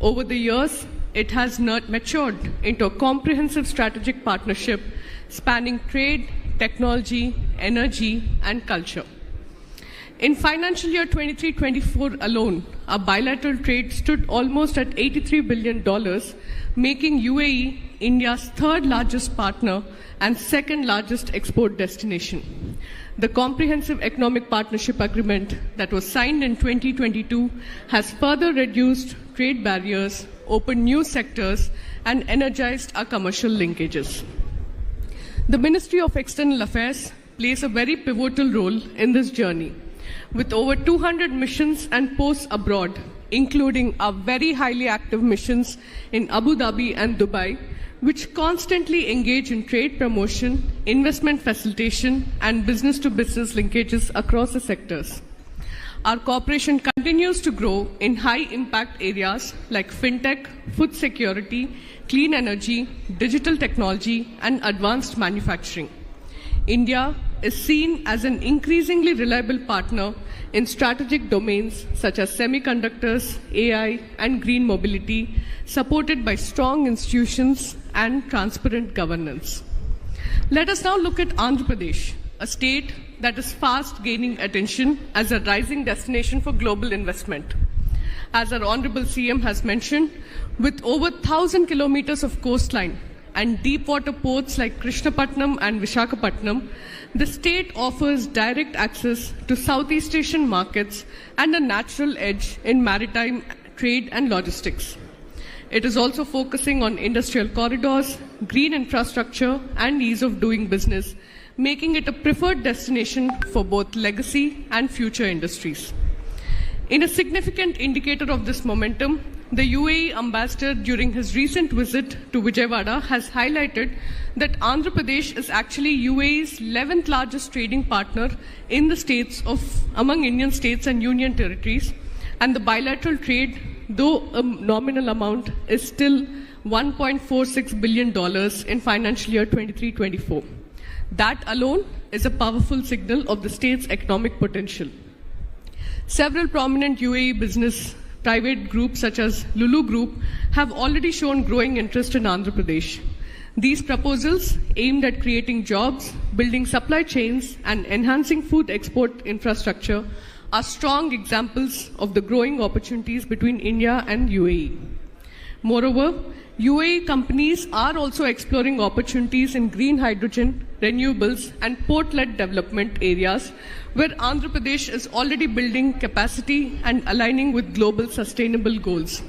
Over the years, it has matured into a comprehensive strategic partnership spanning trade, technology, energy, and culture. In financial year 23-24 alone, our bilateral trade stood almost at $83 billion, making UAE India's third largest partner and second largest export destination. The Comprehensive Economic Partnership Agreement that was signed in 2022 has further reduced trade barriers, opened new sectors, and energized our commercial linkages. The Ministry of External Affairs plays a very pivotal role in this journey, with over 200 missions and posts abroad, including our very highly active missions in Abu Dhabi and Dubai, which constantly engage in trade promotion, investment facilitation, and business-to-business linkages across the sectors. Our cooperation continues to grow in high-impact areas like fintech, food security, clean energy, digital technology, and advanced manufacturing. India is seen as an increasingly reliable partner in strategic domains such as semiconductors, AI, and green mobility, supported by strong institutions and transparent governance. Let us now look at Andhra Pradesh, a state that is fast gaining attention as a rising destination for global investment. As our Honorable CM has mentioned, with over 1,000 kilometers of coastline and deep water ports like Krishnapatnam and Visakhapatnam, the state offers direct access to Southeast Asian markets and a natural edge in maritime trade and logistics. It is also focusing on industrial corridors, green infrastructure, and ease of doing business, making it a preferred destination for both legacy and future industries. In a significant indicator of this momentum, the UAE ambassador during his recent visit to Vijayawada has highlighted that Andhra Pradesh is actually UAE's 11th largest trading partner in the states among Indian states and union territories, and the bilateral trade, though a nominal amount, is still $1.46 billion in financial year 23-24. That alone is a powerful signal of the state's economic potential. Several prominent UAE business private groups such as Lulu Group have already shown growing interest in Andhra Pradesh. These proposals, aimed at creating jobs, building supply chains, and enhancing food export infrastructure, are strong examples of the growing opportunities between India and UAE. Moreover, UAE companies are also exploring opportunities in green hydrogen, renewables, and port-led development areas where Andhra Pradesh is already building capacity and aligning with global sustainable goals.